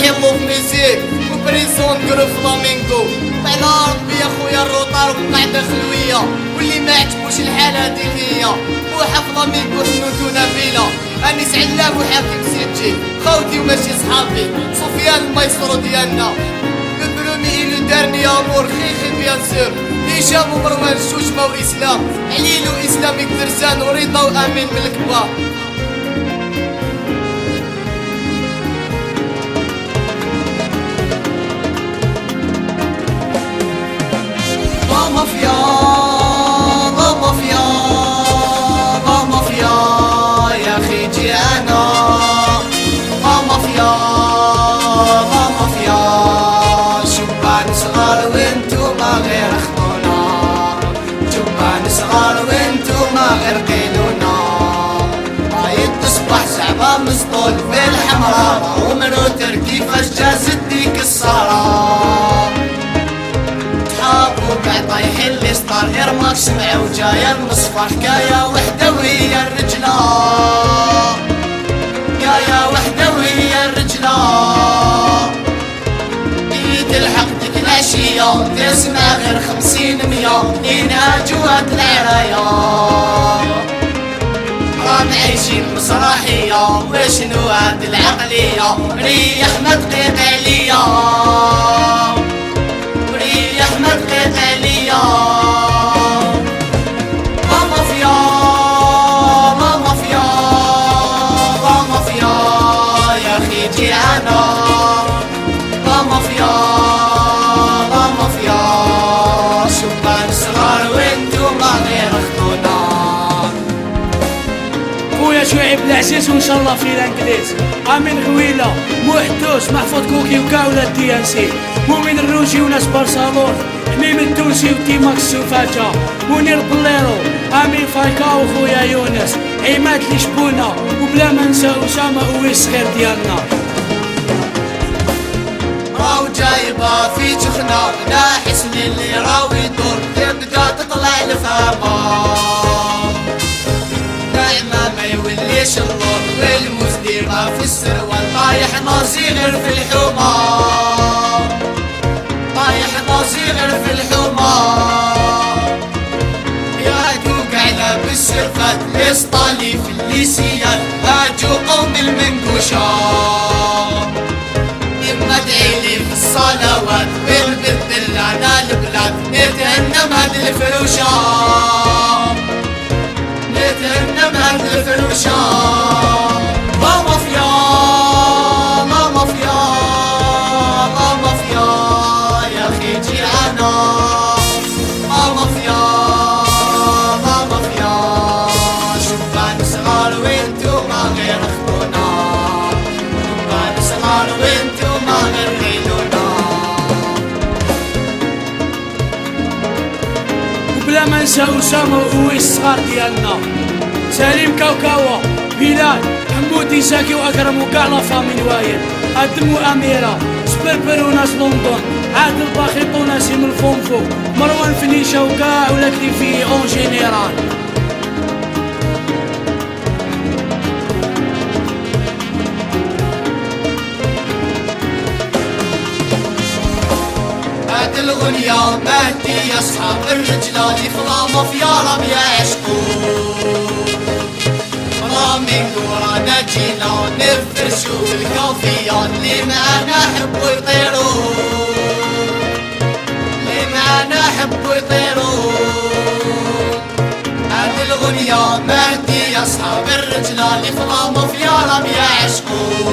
يحبوا في ميزيك وبريزون نديرو فلامينكو. على ربي يا خويا الروطار وقاعدة خلوية، واللي ما عجبوش الحال هاديك هي. بوحة فلامينكو حنوتو نبيلة، انيس علام وحاكم سيتجي خوتي وماشي صحابي. سفيان المايسترو ديالنا ببرومي إلو دارني امور خيخي بيان سور. هشام ومروان الشوشمة وإسلام، عليل وإسلامي كدرزان ورضا وأمين من الكبار. لا مافيا لا مافيا لا مافيا يا أخي جيانا. لا مافيا لا مافيا شبان صغار وانتوما غير اخونا، شبان صغار وانتوما غير قيلونا. رايد تصبح زعما مسطول في الحمراء ومنوتر كيفاش جازت ديك الصرا. وقع طايحين لي سطار غير ماك سمعوا جاية المصفى حكاية وحدة وهي الرجلة، حكاية وحدة وهي الرجلة. ايد الحق ديك العشية تسمع غير 50-100 ينهاجوا هاد العراية. راهم عايشين مسرحية وشنو هاد العقلية، ريح ما تقيق عليا وريح ما تقيق عليا. لا مافيا لا مافيا لا مافيا يا اخي جيعانا. لا مافيا لا مافيا شبان صغار وانتوما غير اخونا. خويا شعيب العزيز وان شاء الله في الانجليز. امين غويله محدوس محفوظ كوكي وكاولا دي ان سي، مؤمن الروجي وناس برشلونة، حميم التونسي وتيماكس وفاجا، منير بليرو، امين فايكاو وخويا يونس، عماد لشبونه، وبلا ما ننسى اسامه اويس خير ديالنا. راو جايبه في جخنا ناحس اللي راو يدور تبدا تطلع الفامه. دائما ما يوليش اللور والمزديقه في السروال طايح نصيغر في الحومه، طايح نصيغر في الحومه. يا دوق على بالسرفات اسطالي في الليسيات هاجو قوم المنقوشه. إما ادعيلي في الصلوات بالبذل على البلاد نتهنم هاد الفروشة، نتهنم هاد الفروشة. لا مافيا لا مافيا لا مافيا يا أخي جيعانا. لا مافيا لا مافيا شبان صغار وانتوما غير اخونا، شبان صغار وانتوما غير قيلونا. وبلا ما ننسى اسامه واويس صغار ديالنا، سليم كاوكاوا، بلال، حمودي زاكي واكرم وكاع لا فامي نوايل، ادم واميره، سبربر وناس لندن، عادل باخيط ونسيم الفونفو، مروان فنيشه وكاع ولا كليفي اون جينيرال. هاد الغنية مهدي يا صحاب الرجلة اللي في لا مافيا راهم يعشقوا. فلامينكو رانا جينا نفرشو الكافية اللي معانا حبوا يطيرو، اللي معانا حبوا يطيرو. هاد الغنية مهدي يا صحاب الرجلة اللي في لا مافيا راهم يعشقوا.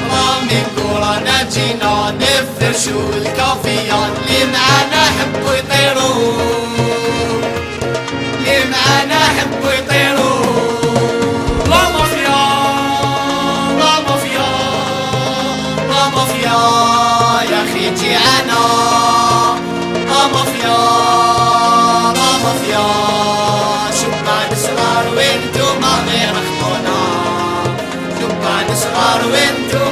فلامينكو رانا جينا نفرشو الكافية اللي معانا حبوا يطيرو، اللي معانا حبوا يطيرو. لا مافيا لا مافيا لا مافيا يا اخي جيعانا. لا مافيا لا مافيا شبان صغار وانتوما غير اخونا، شبان صغار وانتوما